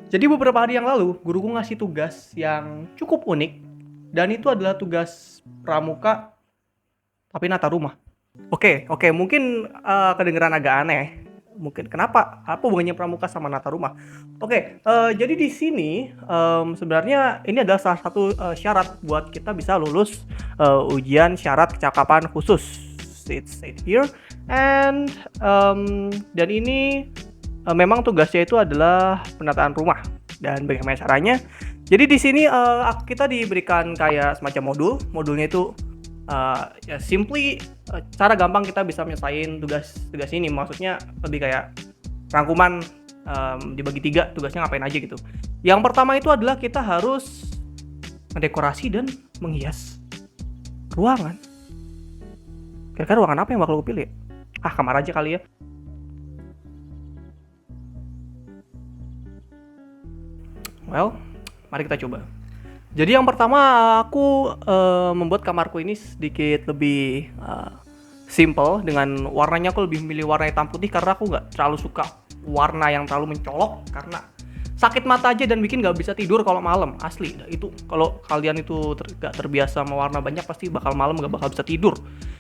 Jadi beberapa hari yang lalu, guruku ngasih tugas yang cukup unik, dan itu adalah tugas pramuka tapi nata rumah. Oke, mungkin kedengeran agak aneh. Mungkin kenapa? Apa hubungannya pramuka sama nata rumah? Jadi di sini sebenarnya ini adalah salah satu syarat buat kita bisa lulus ujian syarat kecakapan khusus. It's here, and dan ini memang tugasnya itu adalah penataan rumah. Dan bagaimana caranya? Jadi di sini kita diberikan kayak semacam modul. Modulnya itu ya simply cara gampang kita bisa menyelesaikan tugas ini. Maksudnya lebih kayak rangkuman dibagi 3, tugasnya ngapain aja gitu. Yang pertama itu adalah kita harus mendekorasi dan menghias ruangan. Kira-kira ruangan apa yang bakal gue pilih? Kamar aja kali ya. Well, mari kita coba. Jadi yang pertama aku membuat kamarku ini sedikit lebih simple. Dengan warnanya aku lebih memilih warna hitam putih karena aku nggak terlalu suka warna yang terlalu mencolok karena sakit mata aja dan bikin nggak bisa tidur kalau malam, asli. Itu kalau kalian itu nggak terbiasa sama warna banyak pasti bakal malam nggak bakal bisa tidur.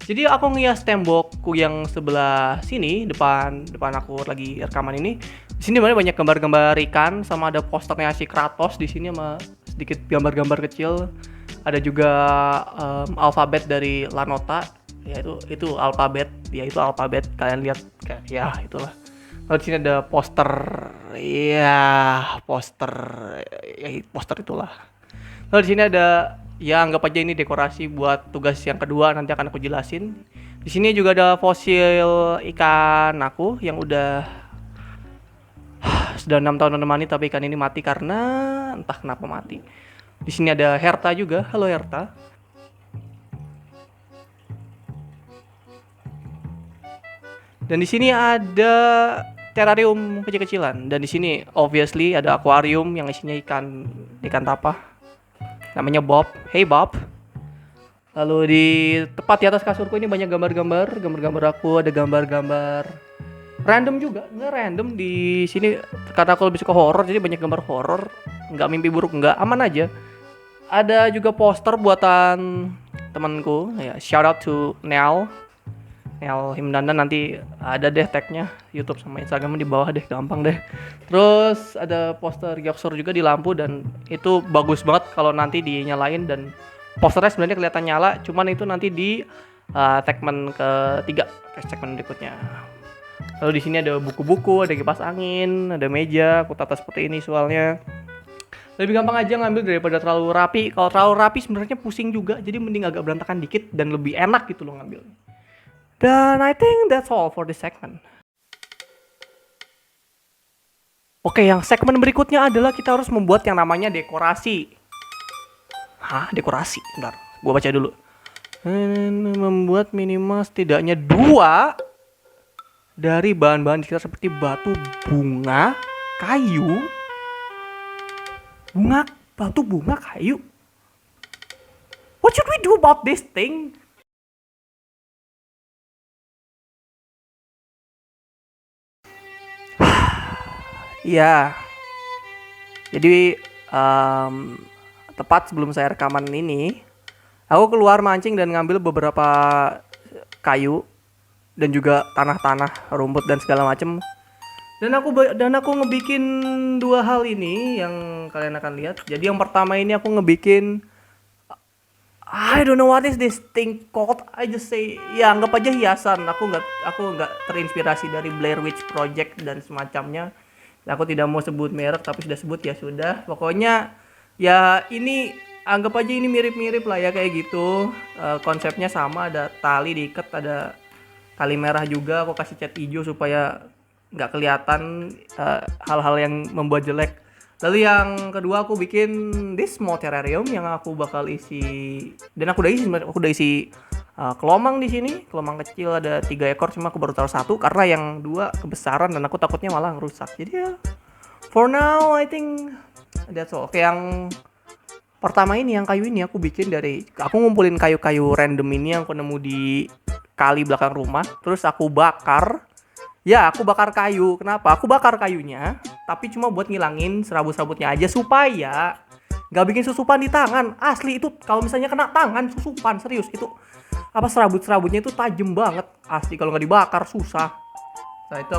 Jadi aku ngias tembokku yang sebelah sini, depan aku lagi rekaman ini. Di sini banyak gambar-gambar ikan, sama ada posternya si Kratos di sini sama sedikit gambar-gambar kecil. Ada juga alfabet dari Lanota, ya itu alfabet, ya itu alfabet kalian lihat kayak ya itulah. Lalu di sini ada poster, poster itulah. Lalu di sini ada, ya anggap aja ini dekorasi buat tugas yang kedua, nanti akan aku jelasin. Di sini juga ada fosil ikan aku yang sudah 6 tahun menemani, tapi ikan ini mati karena entah kenapa mati. Di sini ada Herta juga. Halo Herta. Dan di sini ada terrarium kecil-kecilan, dan di sini obviously ada akuarium yang isinya ikan tapah. Namanya Bob. Hey Bob. Lalu di tepat di atas kasurku ini banyak gambar-gambar aku, ada gambar-gambar random juga, nggak random di sini karena aku lebih suka horor, jadi banyak gambar horor. Nggak mimpi buruk, nggak, aman aja. Ada juga poster buatan temanku, ya shout out to Nel Himdandan, nanti ada deh tagnya YouTube sama Instagram di bawah deh, gampang deh. Terus ada poster Gyoksor juga di lampu, dan itu bagus banget kalau nanti dinyalain, dan posternya sebenarnya kelihatan nyala, cuman itu nanti di segmen ketiga, segmen berikutnya. Lalu di sini ada buku-buku, ada kipas angin, ada meja, aku tata seperti ini soalnya lebih gampang aja ngambil daripada terlalu rapi. Kalau terlalu rapi sebenarnya pusing juga, jadi mending agak berantakan dikit dan lebih enak gitu loh ngambil. Dan I think that's all for this segment. Oke, yang segmen berikutnya adalah kita harus membuat yang namanya dekorasi. Dekorasi? Bentar, gua baca dulu. Membuat minimal setidaknya 2 dari bahan-bahan sekitar seperti batu, bunga, kayu. Batu, bunga, kayu. What should we do about this thing? Iya. Jadi tepat sebelum saya rekaman ini, aku keluar mancing dan ngambil beberapa kayu dan juga tanah-tanah, rumput dan segala macem. Dan aku ngebikin 2 hal ini yang kalian akan lihat. Jadi yang pertama ini aku ngebikin, I don't know what is this thing called. I just say, ya anggap aja hiasan. Aku nggak terinspirasi dari Blair Witch Project dan semacamnya. Aku tidak mau sebut merek, tapi sudah sebut ya sudah. Pokoknya ya ini anggap aja ini mirip-mirip lah ya kayak gitu. Konsepnya sama, ada tali diikat, ada tali merah juga. Aku kasih cat hijau supaya nggak kelihatan hal-hal yang membuat jelek. Lalu yang kedua aku bikin this small terrarium yang aku bakal isi, dan aku udah isi kelomang di sini. Kelomang kecil ada 3 ekor, cuma aku baru taruh 1 karena yang 2 kebesaran dan aku takutnya malah ngerusak. Jadi ya for now I think that's all. Oke, yang pertama ini, yang kayu ini aku ngumpulin kayu-kayu random ini yang aku nemu di kali belakang rumah. Terus aku bakar. Ya, aku bakar kayu. Kenapa? Aku bakar kayunya tapi cuma buat ngilangin serabut-serabutnya aja supaya nggak bikin susupan di tangan. Asli itu kalau misalnya kena tangan susupan, serius itu apa serabut-serabutnya itu tajam banget. Asli kalau nggak dibakar susah. Nah itu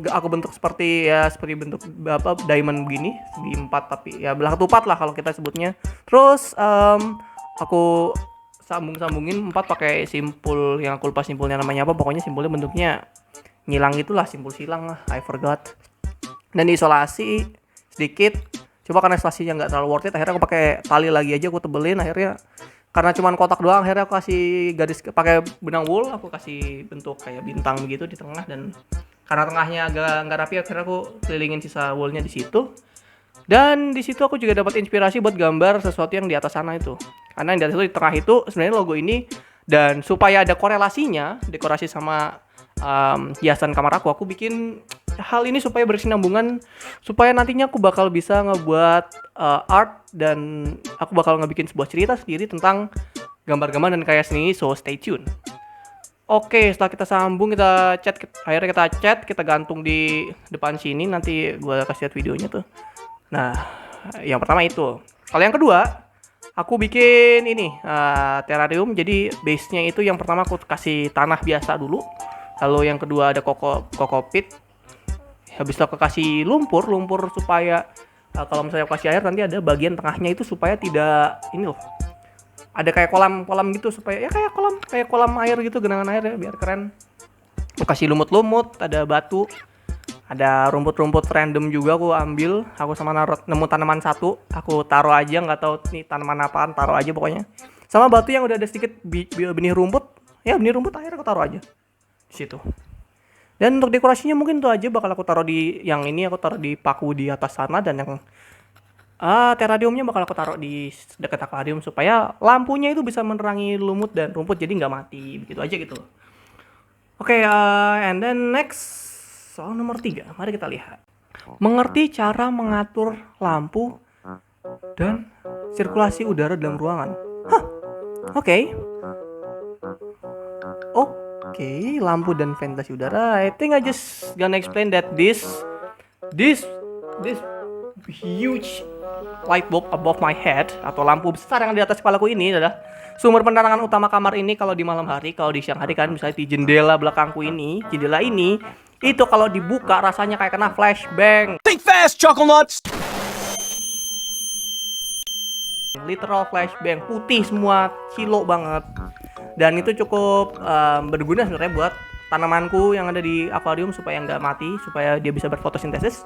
aku bentuk seperti bentuk apa diamond begini, segi 4 tapi ya belah ketupat lah kalau kita sebutnya. Terus aku sambungin 4 pakai simpul yang aku lupa simpulnya namanya apa, pokoknya simpulnya bentuknya nyilang gitulah, simpul silang lah, I forgot. Dan diisolasi sedikit. Coba karena isolasinya nggak terlalu worth it, akhirnya aku pakai tali lagi aja, aku tebelin. Akhirnya karena cuman kotak doang, akhirnya aku kasih garis pakai benang wool, aku kasih bentuk kayak bintang begitu di tengah. Dan karena tengahnya agak nggak rapi, akhirnya aku kelilingin sisa woolnya di situ. Dan di situ aku juga dapat inspirasi buat gambar sesuatu yang di atas sana itu. Karena yang di atas itu, di tengah itu sebenarnya logo ini. Dan supaya ada korelasinya dekorasi sama hiasan kamar aku bikin hal ini supaya berkesinambungan, supaya nantinya aku bakal bisa ngebuat art dan aku bakal ngebikin sebuah cerita sendiri tentang gambar-gambar dan karya seni. So stay tune. Oke, setelah kita sambung, akhirnya kita cat, kita gantung di depan sini. Nanti gue kasih lihat videonya tuh. Nah, yang pertama itu. Kalau yang kedua, aku bikin ini terrarium. Jadi base-nya itu yang pertama aku kasih tanah biasa dulu. Lalu yang kedua ada kokopit. Habis itu aku kasih lumpur supaya kalau misalnya aku kasih air nanti ada bagian tengahnya itu supaya tidak ini loh. Ada kayak kolam gitu supaya ya kayak kolam air gitu, genangan air ya biar keren. Aku kasih lumut-lumut, ada batu, ada rumput-rumput random juga aku ambil. Aku sama nemu tanaman satu, aku taruh aja, nggak tahu nih tanaman apaan, taruh aja pokoknya. Sama batu yang udah ada sedikit benih rumput, ya benih rumput akhirnya aku taruh aja di situ. Dan untuk dekorasinya mungkin itu aja, bakal aku taruh di yang ini, aku taruh di paku di atas sana, dan yang terrariumnya bakal aku taruh di dekat akuarium supaya lampunya itu bisa menerangi lumut dan rumput jadi nggak mati, begitu aja gitu. Oke, and then next soal nomor 3, mari kita lihat. Mengerti cara mengatur lampu dan sirkulasi udara dalam ruangan. Oke, lampu dan ventilasi udara. I think I just gonna explain that this huge light bulb above my head atau lampu besar yang di atas kepalaku ini adalah sumber penerangan utama kamar ini kalau di malam hari. Kalau di siang hari kan misalnya di jendela belakangku ini, jendela ini itu kalau dibuka rasanya kayak kena flashbang. Think fast, Chuckle Nuts. Literal flashbang, putih semua, kilo banget. Dan itu cukup berguna sebenarnya buat tanamanku yang ada di akuarium supaya nggak mati, supaya dia bisa berfotosintesis.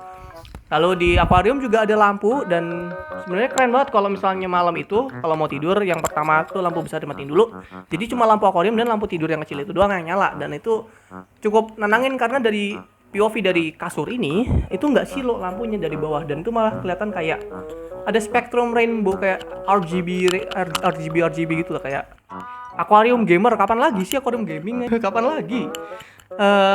Lalu di akuarium juga ada lampu, dan sebenarnya keren banget kalau misalnya malam itu kalau mau tidur, yang pertama tuh lampu bisa dimatiin dulu. Jadi cuma lampu akuarium dan lampu tidur yang kecil itu doang yang nyala, dan itu cukup nenangin karena dari POV dari kasur ini itu nggak silo lampunya dari bawah, dan itu malah kelihatan kayak ada spektrum rainbow kayak RGB gitu lah, kayak akuarium gamer. Kapan lagi sih akuarium gaming? Kapan lagi?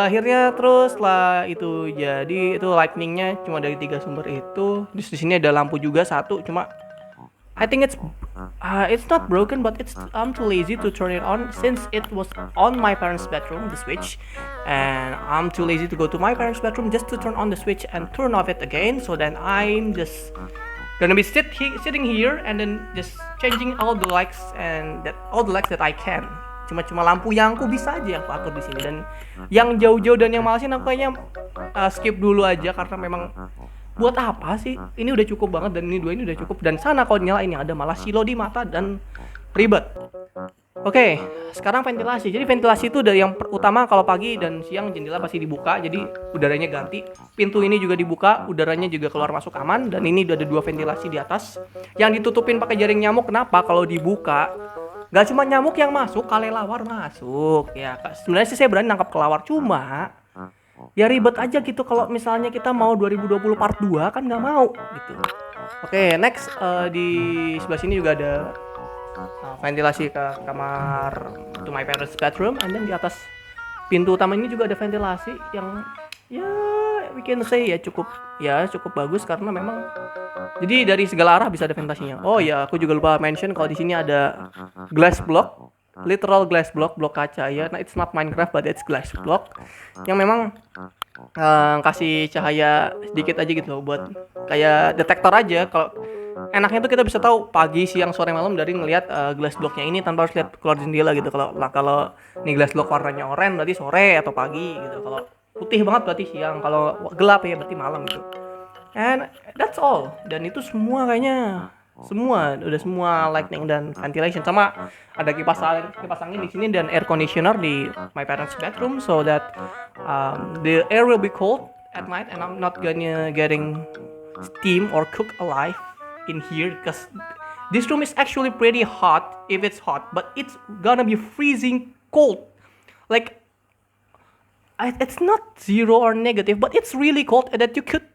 Akhirnya terus lah itu jadi itu lightningnya cuma dari 3 sumber itu. Di sini ada lampu juga satu, cuma I think it's not broken, but I'm too lazy to turn it on since it was on my parents' bedroom, the switch, and I'm too lazy to go to my parents' bedroom just to turn on the switch and turn off it again. So then I'm just gonna be sitting here and then just changing all the lights that I can. Cuma lampu yang aku bisa aja yang aku atur di sini, dan yang jauh-jauh dan yang malesin aku kayaknya skip dulu aja karena memang buat apa sih? Ini udah cukup banget, dan ini udah cukup, dan sana kalau nyalain yang ada malah silo di mata dan ribet. Oke, sekarang ventilasi. Jadi ventilasi itu dari yang utama kalau pagi dan siang jendela pasti dibuka, jadi udaranya ganti. Pintu ini juga dibuka, udaranya juga keluar masuk aman, dan ini udah ada 2 ventilasi di atas yang ditutupin pakai jaring nyamuk. Kenapa? Kalau dibuka gak cuma nyamuk yang masuk, kelelawar masuk. Ya, sebenarnya sih saya berani nangkap kelelawar, cuma ya ribet aja gitu kalau misalnya kita mau 2020 part 2 kan nggak mau gitu. Oke, next di sebelah sini juga ada ventilasi ke kamar to my parents bedroom, and then di atas pintu utama ini juga ada ventilasi yang ya we can say cukup bagus karena memang jadi dari segala arah bisa ada ventilasinya. Oh ya, aku juga lupa mention kalau di sini ada glass block, literal glass block kaca ya. Nah, it's not Minecraft but it's glass block yang memang kasih cahaya sedikit aja gitu loh, buat kayak detektor aja. Kalau enaknya tuh kita bisa tahu pagi, siang, sore, malam dari ngelihat glass blocknya ini tanpa harus lihat keluar jendela gitu. Kalau nih glass block warnanya oranye berarti sore atau pagi gitu. Kalau putih banget berarti siang. Kalau gelap ya berarti malam gitu. And that's all. Dan itu semua kayaknya udah semua lighting dan ventilation, sama ada kipas angin di sini dan air conditioner di my parents bedroom, so that the air will be cold at night and I'm not gonna getting steam or cook alive in here, because this room is actually pretty hot if it's hot, but it's gonna be freezing cold. Like it's not zero or negative, but it's really cold that you could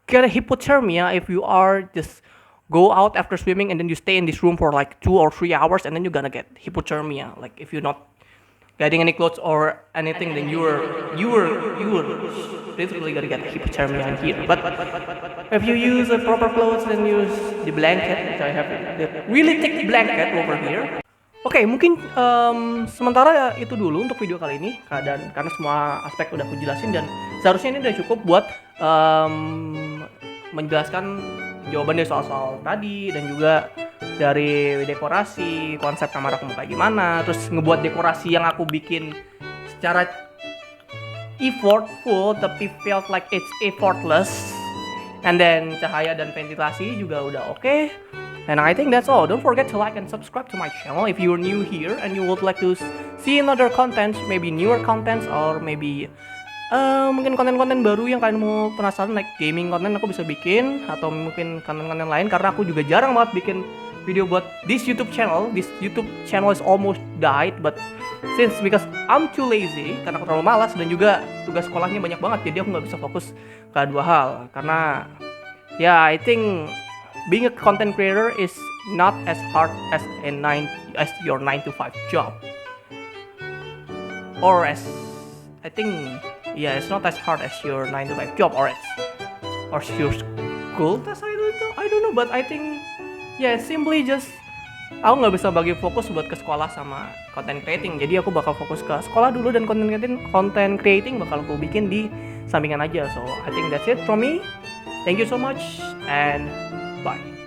get a hypothermia if you are just go out after swimming and then you stay in this room for like 2 or 3 hours, and then you're gonna get hypothermia. Like if you're not getting any clothes or anything, then you were literally gonna get hypothermia in here. But if you use the proper clothes and use the blanket, which I have the really thick blanket over here. Oke, mungkin sementara itu dulu untuk video kali ini, karena semua aspek udah aku jelasin dan seharusnya ini udah cukup buat menjelaskan jawaban dari soal-soal tadi, dan juga dari dekorasi, konsep kamar aku mau kayak gimana, terus ngebuat dekorasi yang aku bikin secara effortful tapi felt like it's effortless, and then cahaya dan ventilasi juga udah oke. And I think that's all. Don't forget to like and subscribe to my channel if you're new here and you would like to see another content, maybe newer contents, or maybe mungkin konten-konten baru yang kalian mau penasaran, like gaming konten aku bisa bikin, atau mungkin konten-konten lain, karena aku juga jarang banget bikin video buat this YouTube channel. This YouTube channel is almost died, but because I'm too lazy, karena aku terlalu malas, dan juga tugas sekolahnya banyak banget, jadi aku nggak bisa fokus ke dua hal. Karena I think being a content creator is not as hard as your 9 to 5 job, or as I think it's not as hard as your 9 to 5 job, or your school test. I don't know, but I think simply just aku nggak bisa bagi fokus buat ke sekolah sama content creating, jadi aku bakal fokus ke sekolah dulu, dan content creating bakal aku bikin di sampingan aja. So I think that's it from me. Thank you so much and bye.